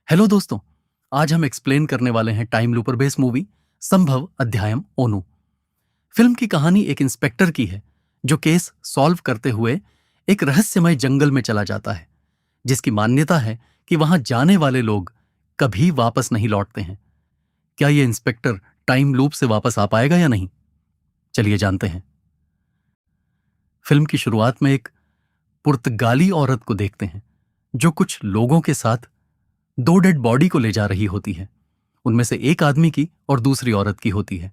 Hello दोस्तों। आज हम एक्सप्लेन करने वाले हैं टाइम लूपर बेस्ड मूवी संभव अध्यायम ओनू। फिल्म की कहानी एक इंस्पेक्टर की है जो केस सॉल्व करते हुए एक रहस्यमय जंगल में चला जाता है, जिसकी मान्यता है कि वहां जाने वाले लोग कभी वापस नहीं लौटते हैं। क्या यह इंस्पेक्टर टाइम लूप से वापस आ पाएगा या नहीं? चलिए जानते हैं। फिल्म की शुरुआत में एक पुर्तगाली औरत को देखते हैं जो कुछ लोगों के साथ दो डेड बॉडी को ले जा रही होती है। उनमें से एक आदमी की और दूसरी औरत की होती है।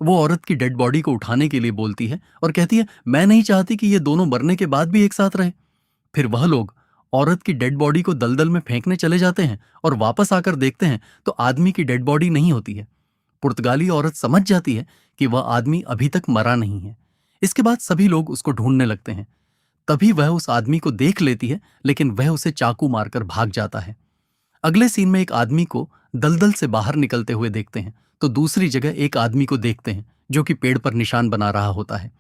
वो औरत की डेड बॉडी को उठाने के लिए बोलती है और कहती है, मैं नहीं चाहती कि ये दोनों मरने के बाद भी एक साथ रहे। फिर वह लोग औरत की डेड बॉडी को दलदल में फेंकने चले जाते हैं और वापस आकर देखते हैं तो आदमी की डेड बॉडी नहीं होती है। पुर्तगाली औरत समझ जाती है कि वह आदमी अभी तक मरा नहीं है। इसके बाद सभी लोग उसको ढूंढने लगते हैं। तभी वह उस आदमी को देख लेती है, लेकिन वह उसे चाकू मारकर भाग जाता है। अगले सीन में एक आदमी को दलदल से बाहर निकलते हुए देखते हैं तो दूसरी जगह एक आदमी को देखते हैं जो कि पेड़ पर निशान बना रहा होता है।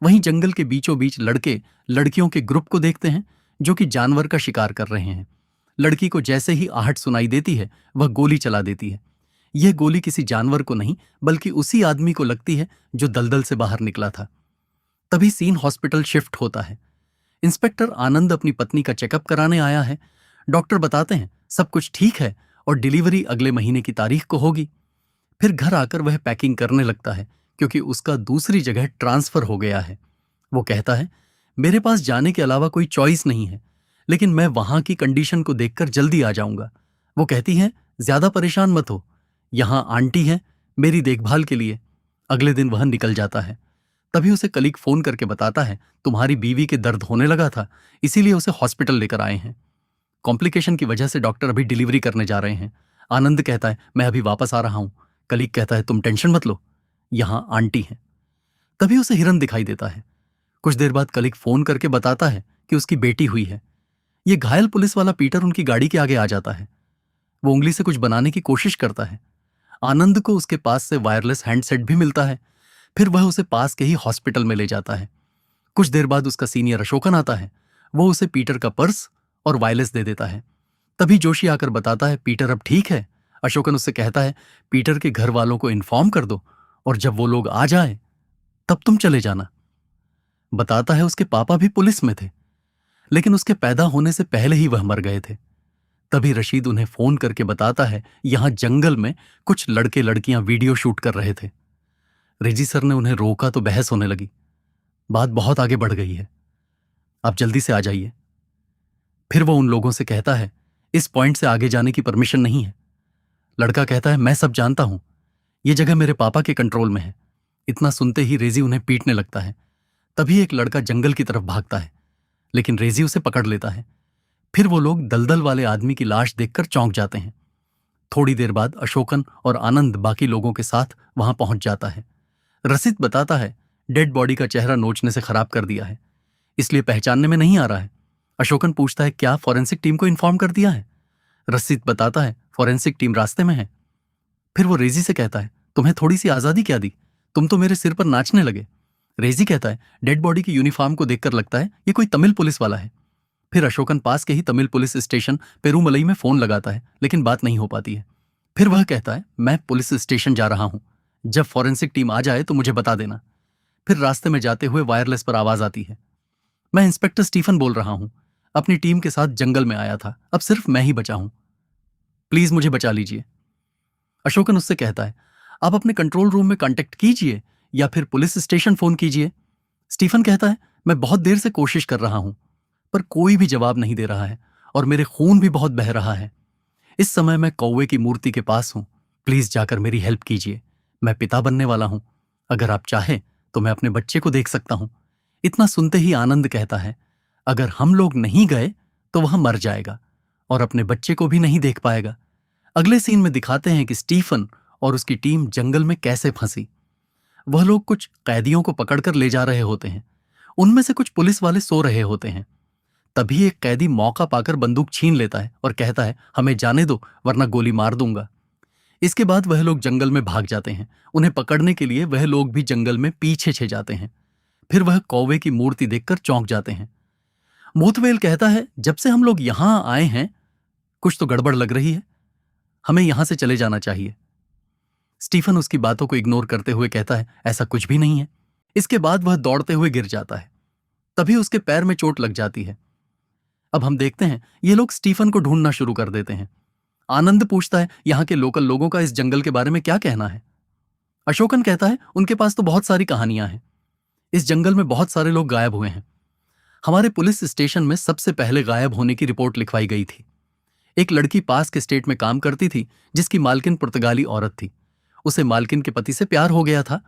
वहीं जंगल के बीचों बीच लड़के लड़कियों के ग्रुप को देखते हैं जो कि जानवर का शिकार कर रहे हैं। लड़की को जैसे ही आहट सुनाई देती है वह गोली चला देती है। यह गोली किसी जानवर को नहीं बल्कि उसी आदमी को लगती है जो दलदल से बाहर निकला था। तभी सीन हॉस्पिटल शिफ्ट होता है। इंस्पेक्टर आनंद अपनी पत्नी का चेकअप कराने आया है। डॉक्टर बताते हैं सब कुछ ठीक है और डिलीवरी अगले महीने की तारीख को होगी। फिर घर आकर वह पैकिंग करने लगता है क्योंकि उसका दूसरी जगह ट्रांसफर हो गया है। वो कहता है, मेरे पास जाने के अलावा कोई चॉइस नहीं है, लेकिन मैं वहां की कंडीशन को देखकर जल्दी आ जाऊंगा। वो कहती है, ज्यादा परेशान मत हो, यहां आंटी है मेरी देखभाल के लिए। अगले दिन वह निकल जाता है। तभी उसे कलीग फोन करके बताता है, तुम्हारी बीवी के दर्द होने लगा था, इसीलिए उसे हॉस्पिटल लेकर आए हैं। कॉम्प्लिकेशन की वजह से डॉक्टर अभी डिलीवरी करने जा रहे हैं। आनंद कहता है, मैं अभी वापस आ रहा हूं। कलीग कहता है, तुम टेंशन मत लो, यहां आंटी है। तभी उसे हिरन दिखाई देता है। कुछ देर बाद कलीग फोन करके बताता है कि उसकी बेटी हुई है। ये घायल पुलिस वाला पीटर उनकी गाड़ी के आगे आ जाता है। वो उंगली से कुछ बनाने की कोशिश करता है। आनंद को उसके पास से वायरलेस हैंडसेट भी मिलता है। फिर वह उसे पास के ही हॉस्पिटल में ले जाता है। कुछ देर बाद उसका सीनियर अशोकन आता है। वो उसे पीटर का पर्स और वायरलेस दे देता है। तभी जोशी आकर बताता है, पीटर अब ठीक है। अशोकन उससे कहता है, पीटर के घर वालों को इन्फॉर्म कर दो और जब वो लोग आ जाए तब तुम चले जाना। बताता है उसके पापा भी पुलिस में थे, लेकिन उसके पैदा होने से पहले ही वह मर गए थे। तभी रशीद उन्हें फोन करके बताता है, यहां जंगल में कुछ लड़के लड़कियां वीडियो शूट कर रहे थे। रेजी सर ने उन्हें रोका तो बहस होने लगी। बात बहुत आगे बढ़ गई है, आप जल्दी से आ जाइए। फिर वो उन लोगों से कहता है, इस पॉइंट से आगे जाने की परमिशन नहीं है। लड़का कहता है, मैं सब जानता हूं, ये जगह मेरे पापा के कंट्रोल में है। इतना सुनते ही रेजी उन्हें पीटने लगता है। तभी एक लड़का जंगल की तरफ भागता है, लेकिन रेजी उसे पकड़ लेता है। फिर वो लोग दलदल वाले आदमी की लाश देखकर चौंक जाते हैं। थोड़ी देर बाद अशोकन और आनंद बाकी लोगों के साथ वहां पहुंच जाता है। रसिद बताता है, डेड बॉडी का चेहरा नोचने से खराब कर दिया है, इसलिए पहचानने में नहीं आ रहा है। अशोकन पूछता है, क्या फॉरेंसिक टीम को इन्फॉर्म कर दिया है? रसिद बताता है, फॉरेंसिक टीम रास्ते में है। फिर वो रेजी से कहता है, तुम्हें थोड़ी सी आजादी क्या दी, तुम तो मेरे सिर पर नाचने लगे। रेजी कहता है, डेड बॉडी की यूनिफॉर्म को देखकर लगता है ये कोई तमिल पुलिस वाला है। फिर अशोकन पास के ही तमिल पुलिस स्टेशन पेरूमलई में फोन लगाता है, लेकिन बात नहीं हो पाती है। फिर वह कहता है, मैं पुलिस स्टेशन जा रहा हूं, जब फॉरेंसिक टीम आ जाए तो मुझे बता देना। फिर रास्ते में जाते हुए वायरलेस पर आवाज आती है, मैं इंस्पेक्टर स्टीफन बोल रहा हूं, अपनी टीम के साथ जंगल में आया था, अब सिर्फ मैं ही बचा हूं, प्लीज मुझे बचा लीजिए। अशोकन उससे कहता है, आप अपने कंट्रोल रूम में कांटेक्ट कीजिए या फिर पुलिस स्टेशन फोन कीजिए। स्टीफन कहता है, मैं बहुत देर से कोशिश कर रहा हूं, पर कोई भी जवाब नहीं दे रहा है और मेरे खून भी बहुत बह रहा है। इस समय मैं कौवे की मूर्ति के पास हूं, प्लीज जाकर मेरी हेल्प कीजिए। मैं पिता बनने वाला हूं, अगर आप चाहें तो मैं अपने बच्चे को देख सकता हूं। इतना सुनते ही आनंद कहता है, अगर हम लोग नहीं गए तो वह मर जाएगा और अपने बच्चे को भी नहीं देख पाएगा। अगले सीन में दिखाते हैं कि स्टीफन और उसकी टीम जंगल में कैसे फंसी। वह लोग कुछ कैदियों को पकड़कर ले जा रहे होते हैं। उनमें से कुछ पुलिस वाले सो रहे होते हैं। तभी एक कैदी मौका पाकर बंदूक छीन लेता है और कहता है, हमें जाने दो वरना गोली मार दूंगा। इसके बाद वह लोग जंगल में भाग जाते हैं। उन्हें पकड़ने के लिए वह लोग भी जंगल में पीछे छे जाते हैं। फिर वह कौवे की मूर्ति देखकर चौंक जाते हैं। मोथवेल कहता है, जब से हम लोग यहां आए हैं कुछ तो गड़बड़ लग रही है, हमें यहां से चले जाना चाहिए। स्टीफन उसकी बातों को इग्नोर करते हुए कहता है, ऐसा कुछ भी नहीं है। इसके बाद वह दौड़ते हुए गिर जाता है। तभी उसके पैर में चोट लग जाती है। अब हम देखते हैं ये लोग स्टीफन को ढूंढना शुरू कर देते हैं। आनंद पूछता है, यहां के लोकल लोगों का इस जंगल के बारे में क्या कहना है? अशोकन कहता है, उनके पास तो बहुत सारी कहानियां हैं। इस जंगल में बहुत सारे लोग गायब हुए हैं। हमारे पुलिस स्टेशन में सबसे पहले गायब होने की रिपोर्ट लिखवाई गई थी। एक लड़की पास के स्टेट में काम करती थी, जिसकी मालकिन पुर्तगाली औरत थी। उसे मालकिन के पति से प्यार हो गया था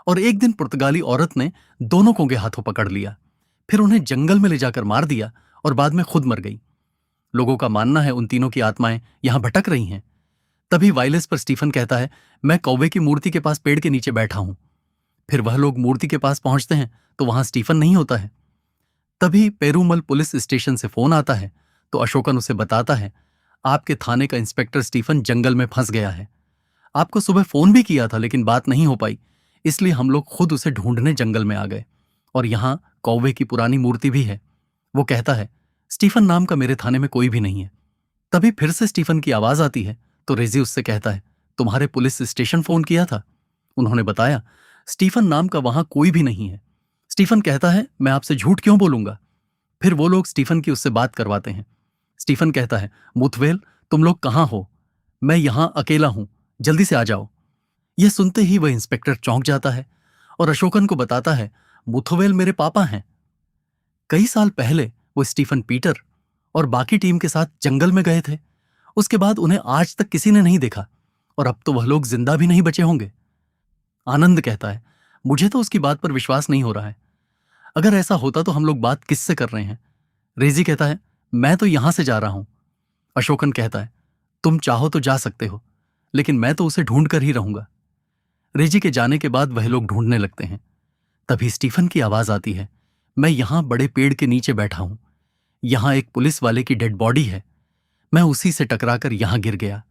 और एक दिन पुर्तगाली औरत ने दोनों को हाथों पकड़ लिया, फिर उन्हें जंगल में ले जाकर मार दिया और बाद में खुद मर गई। लोगों का मानना है उन तीनों की आत्माएं यहां भटक रही हैं। तभी वायलेस पर स्टीफन कहता है, मैं कौवे की मूर्ति के पास पेड़ के नीचे बैठा हूं। फिर वह लोग मूर्ति के पास पहुंचते हैं तो वहां स्टीफन नहीं होता है। तभी पेरूमल पुलिस स्टेशन से फोन आता है तो अशोकन उसे बताता है, आपके थाने का इंस्पेक्टर स्टीफन जंगल में फंस गया है। आपको सुबह फोन भी किया था लेकिन बात नहीं हो पाई, इसलिए हम लोग खुद उसे ढूंढने जंगल में आ गए और यहां कौवे की पुरानी मूर्ति भी है। वो कहता है, स्टीफन नाम का मेरे थाने में कोई भी नहीं है। तभी फिर से स्टीफन की आवाज आती है तो रेजी उससे कहता है, तुम्हारे पुलिस स्टेशन फोन किया था? उन्होंने बताया, स्टीफन नाम का वहां कोई भी नहीं है। स्टीफन कहता है, मैं आपसे झूठ क्यों बोलूंगा? फिर वो लोग स्टीफन की उससे बात करवाते हैं। स्टीफन कहता है, मुथवेल, तुम लोग कहां हो? मैं यहां अकेला हूं, जल्दी से आ जाओ। यह सुनते ही वह इंस्पेक्टर चौंक जाता है और अशोकन को बताता है, मुथवेल मेरे पापा हैं। कई साल पहले वो स्टीफन पीटर और बाकी टीम के साथ जंगल में गए थे। उसके बाद उन्हें आज तक किसी ने नहीं देखा और अब तो वह लोग जिंदा भी नहीं बचे होंगे। आनंद कहता है, मुझे तो उसकी बात पर विश्वास नहीं हो रहा है। अगर ऐसा होता तो हम लोग बात किससे कर रहे हैं? रेजी कहता है, मैं तो यहां से जा रहा हूं। अशोकन कहता है, तुम चाहो तो जा सकते हो, लेकिन मैं तो उसे ढूंढ कर ही रहूंगा। रेजी के जाने के बाद वह लोग ढूंढने लगते हैं। तभी स्टीफन की आवाज आती है, मैं यहां बड़े पेड़ के नीचे बैठा हूं। यहां एक पुलिस वाले की डेड बॉडी है। मैं उसी से टकराकर यहां गिर गया।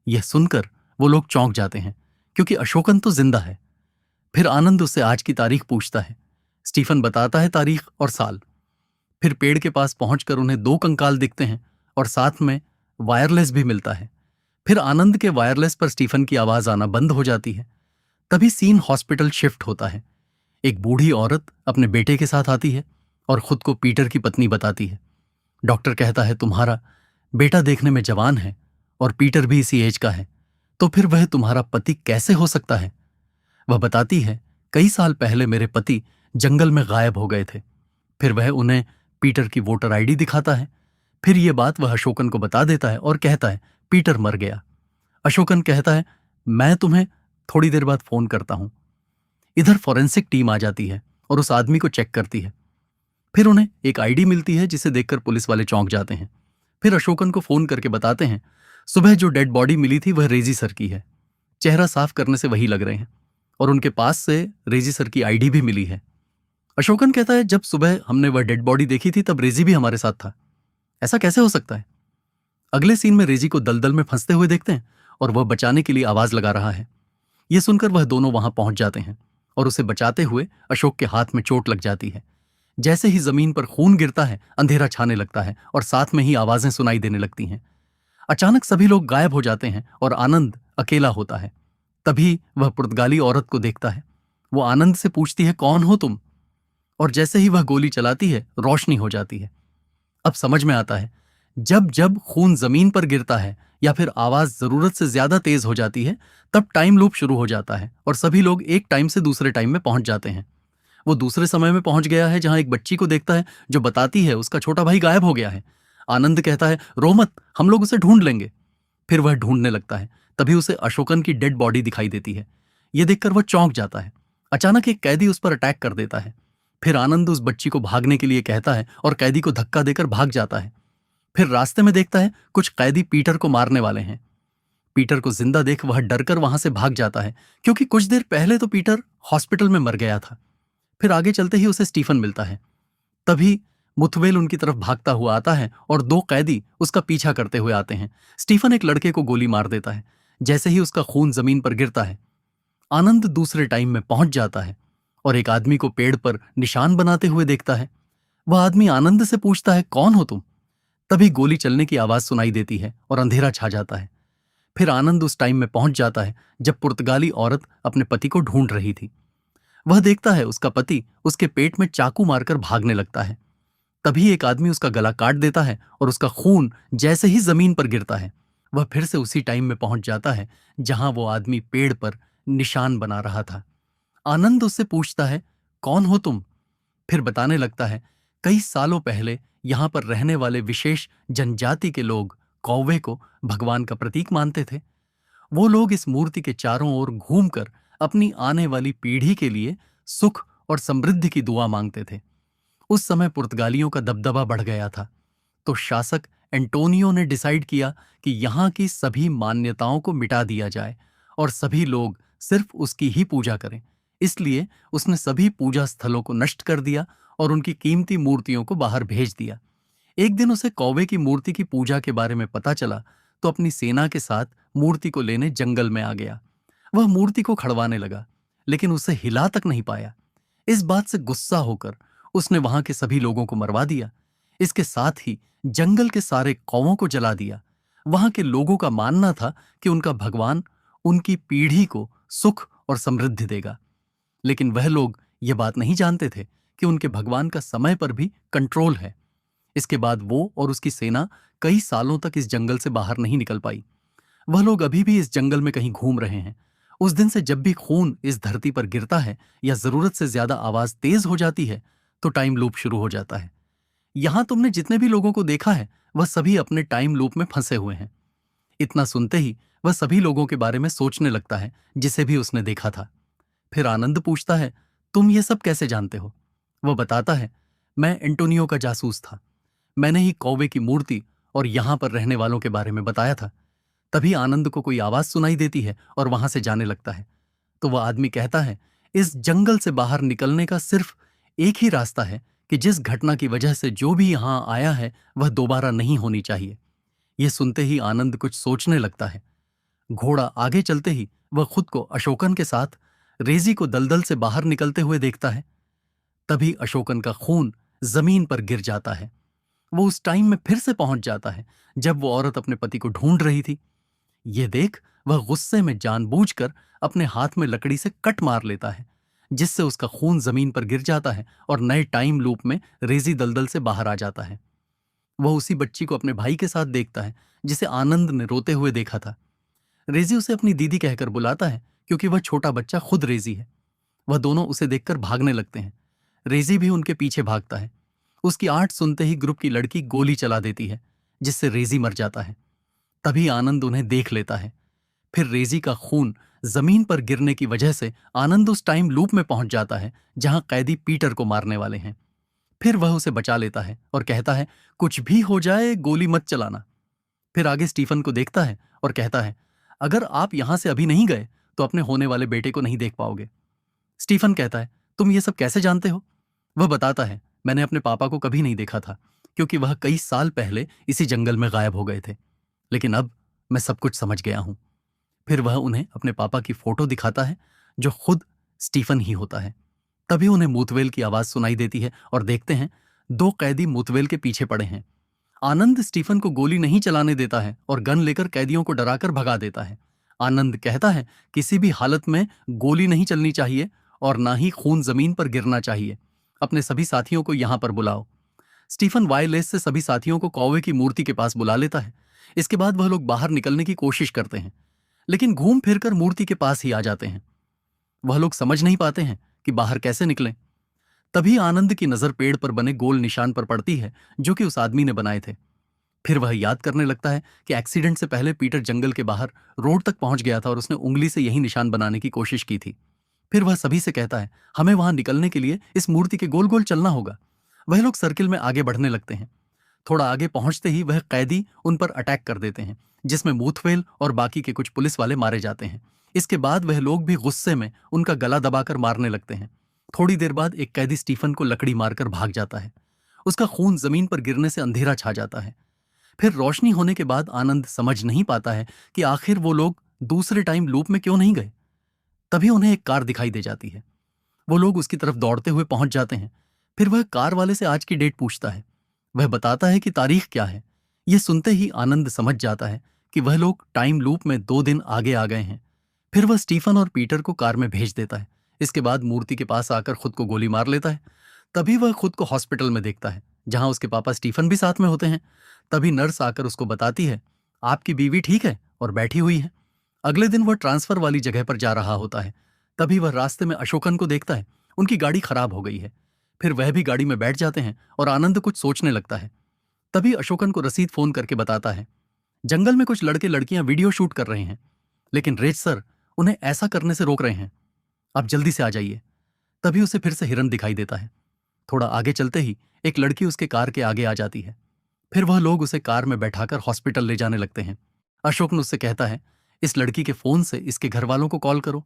यह सुनकर वो लोग चौंक जाते हैं क्योंकि अशोकन तो जिंदा है। फिर आनंद उससे आज की तारीख पूछता है। स्टीफन बताता है तारीख और साल। फिर पेड़ के पास पहुंचकर उन्हें 2 कंकाल दिखते हैं और साथ में वायरलेस भी मिलता है। फिर आनंद के वायरलेस पर स्टीफन की आवाज आना बंद हो जाती है। तभी सीन हॉस्पिटल शिफ्ट होता है। एक बूढ़ी औरत अपने बेटे के साथ आती है और खुद को पीटर की पत्नी बताती है। डॉक्टर कहता है, तुम्हारा बेटा देखने में जवान है और पीटर भी इसी एज का है, तो फिर वह तुम्हारा पति कैसे हो सकता है? वह बताती है, कई साल पहले मेरे पति जंगल में गायब हो गए थे। फिर वह उन्हें पीटर की वोटर आईडी दिखाता है। फिर यह बात वह अशोकन को बता देता है और कहता है, पीटर मर गया। अशोकन कहता है, मैं तुम्हें थोड़ी देर बाद फोन करता हूं। इधर फॉरेंसिक टीम आ जाती है और उस आदमी को चेक करती है। फिर उन्हें एक आईडी मिलती है जिसे देखकर पुलिस वाले चौंक जाते हैं। फिर अशोकन को फोन करके बताते हैं, सुबह जो डेड बॉडी मिली थी वह रेजी सर की है। चेहरा साफ करने से वही लग रहे हैं और उनके पास से रेजी सर की आईडी भी मिली है। अशोकन कहता है, जब सुबह हमने वह डेड बॉडी देखी थी तब रेजी भी हमारे साथ था। ऐसा कैसे हो सकता है? अगले सीन में रेजी को दलदल में फंसते हुए देखते हैं और वह बचाने के लिए आवाज लगा रहा है। यह सुनकर वह दोनों वहां पहुंच जाते हैं और उसे बचाते हुए अशोक के हाथ में चोट लग जाती है। जैसे ही जमीन पर खून गिरता है, अंधेरा छाने लगता है और साथ में ही आवाजें सुनाई देने लगती हैं। अचानक सभी लोग गायब हो जाते हैं और आनंद अकेला होता है। तभी वह पुर्तगाली औरत को देखता है। वो आनंद से पूछती है, कौन हो तुम? और जैसे ही वह गोली चलाती है, रोशनी हो जाती है। अब समझ में आता है, जब जब खून जमीन पर गिरता है या फिर आवाज जरूरत से ज्यादा तेज हो जाती है, तब टाइम लूप शुरू हो जाता है और सभी लोग एक टाइम से दूसरे टाइम में पहुंच जाते हैं। वो दूसरे समय में पहुंच गया है जहां एक बच्ची को देखता है जो बताती है उसका छोटा भाई गायब हो गया है। आनंद कहता है, रो मत, हम लोग उसे ढूंढ लेंगे। फिर वह ढूंढने लगता है। तभी उसे अशोकन की डेड बॉडी दिखाई देती है। यह देखकर वह चौंक जाता है। अचानक एक कैदी उस पर अटैक कर देता है। फिर आनंद उस बच्ची को भागने के लिए कहता है और कैदी को धक्का देकर भाग जाता है। फिर रास्ते में देखता है कुछ कैदी पीटर को मारने वाले हैं। पीटर को जिंदा देख वह डरकर वहां से भाग जाता है क्योंकि कुछ देर पहले तो पीटर हॉस्पिटल में मर गया था। फिर आगे चलते ही उसे स्टीफन मिलता है। तभी मुथवेल उनकी तरफ भागता हुआ आता है और 2 कैदी उसका पीछा करते हुए आते हैं। स्टीफन एक लड़के को गोली मार देता है। जैसे ही उसका खून जमीन पर गिरता है, आनंद दूसरे टाइम में पहुंच जाता है और एक आदमी को पेड़ पर निशान बनाते हुए देखता है। वह आदमी आनंद से पूछता है, कौन हो तुम? तभी गोली चलने की आवाज सुनाई देती है और अंधेरा छा जाता है। फिर आनंद उस टाइम में पहुंच जाता है जब पुर्तगाली औरत अपने पति को ढूंढ रही थी। वह देखता है उसका पति उसके पेट में चाकू मारकर भागने लगता है। तभी एक आदमी उसका गला काट देता है और उसका खून जैसे ही जमीन पर गिरता है, वह फिर से उसी टाइम में पहुंच जाता है जहां वो आदमी पेड़ पर निशान बना रहा था। आनंद उससे पूछता है, कौन हो तुम? फिर बताने लगता है, कई सालों पहले यहां पर रहने वाले विशेष जनजाति के लोग कौवे को भगवान का प्रतीक मानते थे। वो लोग इस मूर्ति के चारों ओर घूमकर अपनी आने वाली पीढ़ी के लिए सुख और समृद्धि की दुआ मांगते थे। उस समय पुर्तगालियों का दबदबा बढ़ गया था, तो शासक एंटोनियो ने डिसाइड किया कि यहाँ की सभी मान्यताओं को मिटा दिया जाए और सभी लोग सिर्फ उसकी ही पूजा करें। इसलिए उसने सभी पूजा स्थलों को नष्ट कर दिया और उनकी कीमती मूर्तियों को बाहर भेज दिया। एक दिन उसे कौवे की मूर्ति की पूजा के बारे में पता चला, तो अपनी सेना के साथ मूर्ति को लेने जंगल में आ गया। वह मूर्ति को खड़वाने लगा, लेकिन उसे हिला तक नहीं पाया। इस बात से गुस्सा होकर उसने वहां के सभी लोगों को मरवा दिया। इसके साथ ही जंगल के सारे कौवों को जला दिया। वहां के लोगों का मानना था कि उनका भगवान उनकी पीढ़ी को सुख और समृद्धि देगा, लेकिन वह लोग ये बात नहीं जानते थे कि उनके भगवान का समय पर भी कंट्रोल है। इसके बाद वो और उसकी सेना कई सालों तक इस जंगल से बाहर नहीं निकल पाई। वह लोग अभी भी इस जंगल में कहीं घूम रहे हैं। उस दिन से जब भी खून इस धरती पर गिरता है या जरूरत से ज्यादा आवाज तेज हो जाती है, तो टाइम लूप शुरू हो जाता है। यहां तुमने जितने भी लोगों को देखा है, वह सभी अपने टाइम लूप में फंसे हुए हैं। इतना सुनते ही वह सभी लोगों के बारे में सोचने लगता है जिसे भी उसने देखा था। फिर आनंद पूछता है, तुम ये सब कैसे जानते हो? वह बताता है, मैं एंटोनियो का जासूस था। मैंने ही कौवे की मूर्ति और यहां पर रहने वालों के बारे में बताया था। तभी आनंद को कोई आवाज सुनाई देती है और वहां से जाने लगता है। तो वह आदमी कहता है, इस जंगल से बाहर निकलने का सिर्फ एक ही रास्ता है कि जिस घटना की वजह से जो भी यहां आया है वह दोबारा नहीं होनी चाहिए। यह सुनते ही आनंद कुछ सोचने लगता है। घोड़ा आगे चलते ही वह खुद को अशोकन के साथ रेजी को दलदल से बाहर निकलते हुए देखता है। तभी अशोकन का खून जमीन पर गिर जाता है। वो उस टाइम में फिर से पहुंच जाता है जब वो औरत अपने पति को ढूंढ रही थी। ये देख वह गुस्से में जानबूझकर अपने हाथ में लकड़ी से कट मार लेता है, जिससे उसका खून जमीन पर गिर जाता है और नए टाइम लूप में रेजी दलदल से बाहर आ जाता है। वह उसी बच्ची को अपने भाई के साथ देखता है जिसे आनंद ने रोते हुए देखा था। रेजी उसे अपनी दीदी कहकर बुलाता है क्योंकि वह छोटा बच्चा खुद रेजी है। वह दोनों उसे देखकर भागने लगते हैं। रेजी भी उनके पीछे भागता है। उसकी आठ सुनते ही ग्रुप की लड़की गोली चला देती है, जिससे रेजी मर जाता है। तभी आनंद उन्हें देख लेता है। फिर रेजी का खून जमीन पर गिरने की वजह से आनंद उस टाइम लूप में पहुंच जाता है जहां कैदी पीटर को मारने वाले हैं। फिर वह उसे बचा लेता है और कहता है, कुछ भी हो जाए गोली मत चलाना। फिर आगे स्टीफन को देखता है और कहता है, अगर आप यहां से अभी नहीं गए तो अपने होने वाले बेटे को नहीं देख पाओगे। स्टीफन कहता है, तुम ये सब कैसे जानते हो? वह बताता है, मैंने अपने पापा को कभी नहीं देखा था क्योंकि वह कई साल पहले इसी जंगल में गायब हो गए थे, लेकिन अब मैं सब कुछ समझ गया हूं। फिर वह उन्हें अपने पापा की फोटो दिखाता है जो खुद स्टीफन ही होता है। तभी उन्हें मूतवेल की आवाज सुनाई देती है और देखते हैं दो कैदी मूतवेल के पीछे पड़े हैं। आनंद स्टीफन को गोली नहीं चलाने देता है और गन लेकर कैदियों को डराकर भगा देता है। आनंद कहता है, किसी भी हालत में गोली नहीं चलनी चाहिए और ना ही खून जमीन पर गिरना चाहिए। अपने सभी साथियों को यहां पर बुलाओ। स्टीफन वायरलेस से सभी साथियों को कौवे की मूर्ति के पास बुला लेता है। इसके बाद वह लोग बाहर निकलने की कोशिश करते हैं, लेकिन घूम फिरकर मूर्ति के पास ही आ जाते हैं। वह लोग समझ नहीं पाते हैं कि बाहर कैसे निकलें। तभी आनंद की नजर पेड़ पर बने गोल निशान पर पड़ती है जो कि उस आदमी ने बनाए थे। फिर वह याद करने लगता है कि एक्सीडेंट से पहले पीटर जंगल के बाहर रोड तक पहुंच गया था और उसने उंगली से यही निशान बनाने की कोशिश की थी। फिर वह सभी से कहता है, हमें वहां निकलने के लिए इस मूर्ति के गोल गोल चलना होगा। वह लोग सर्किल में आगे बढ़ने लगते हैं। थोड़ा आगे पहुंचते ही वह कैदी उन पर अटैक कर देते हैं, जिसमें मूथवेल और बाकी के कुछ पुलिस वाले मारे जाते हैं। इसके बाद वह लोग भी गुस्से में उनका गला दबाकर मारने लगते हैं। थोड़ी देर बाद एक कैदी स्टीफन को लकड़ी मारकर भाग जाता है। उसका खून जमीन पर गिरने से अंधेरा छा जाता है। फिर रोशनी होने के बाद आनंद समझ नहीं पाता है कि आखिर वो लोग दूसरे टाइम लूप में क्यों नहीं गए। तभी उन्हें एक कार दिखाई दे जाती है। वो लोग उसकी तरफ दौड़ते हुए पहुंच जाते हैं। फिर वह कार वाले से आज की डेट पूछता है। वह बताता है कि तारीख क्या है। ये सुनते ही आनंद समझ जाता है कि वह लोग टाइम लूप में 2 दिन आगे आ गए हैं। फिर वह स्टीफन और पीटर को कार में भेज देता है। इसके बाद मूर्ति के पास आकर खुद को गोली मार लेता है। तभी वह खुद को हॉस्पिटल में देखता है, जहां उसके पापा स्टीफन भी साथ में होते हैं। तभी नर्स आकर उसको बताती है, आपकी बीवी ठीक है और बैठी हुई है। अगले दिन वह ट्रांसफर वाली जगह पर जा रहा होता है। तभी वह रास्ते में अशोकन को देखता है। उनकी गाड़ी खराब हो गई है। फिर वह भी गाड़ी में बैठ जाते हैं और आनंद कुछ सोचने लगता है। तभी अशोकन को रसीद फोन करके बताता है, जंगल में कुछ लड़के लड़कियां वीडियो शूट कर रहे हैं, लेकिन रेज सर उन्हें ऐसा करने से रोक रहे हैं। आप जल्दी से आ जाइए। तभी उसे फिर से हिरन दिखाई देता है। थोड़ा आगे चलते ही एक लड़की उसके कार के आगे आ जाती है। फिर वह लोग उसे कार में बैठाकर हॉस्पिटल ले जाने लगते हैं। अशोक ने उससे कहता है, इस लड़की के फोन से इसके घर वालों को कॉल करो।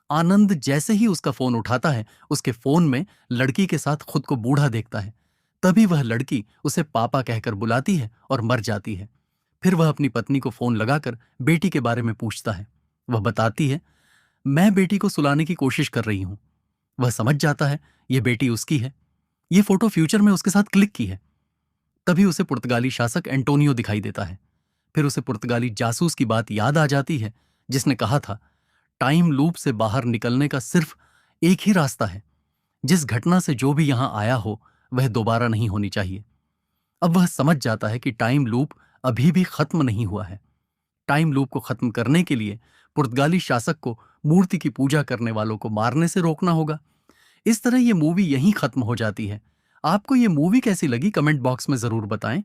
आनंद जैसे ही उसका फोन उठाता है, उसके फोन में लड़की के साथ खुद को बूढ़ा देखता है। तभी वह लड़की उसे पापा कहकर बुलाती है और मर जाती है। फिर वह अपनी पत्नी को फोन लगाकर बेटी के बारे में पूछता है। वह बताती है, मैं बेटी को सुलाने की कोशिश कर रही हूं। वह समझ जाता है ये बेटी उसकी है। ये फोटो फ्यूचर में उसके साथ क्लिक की है। तभी उसे पुर्तगाली शासक एंटोनियो दिखाई देता है। फिर उसे पुर्तगाली जासूस की बात याद आ जाती है, जिसने कहा था, टाइम लूप से बाहर निकलने का सिर्फ एक ही रास्ता है। जिस घटना से जो भी यहां आया हो वह दोबारा नहीं होनी चाहिए। अब वह समझ जाता है कि टाइम लूप अभी भी खत्म नहीं हुआ है। टाइम लूप को खत्म करने के लिए पुर्तगाली शासक को मूर्ति की पूजा करने वालों को मारने से रोकना होगा। इस तरह ये मूवी यहीं खत्म हो जाती है। आपको ये मूवी कैसी लगी कमेंट बॉक्स में जरूर बताएं।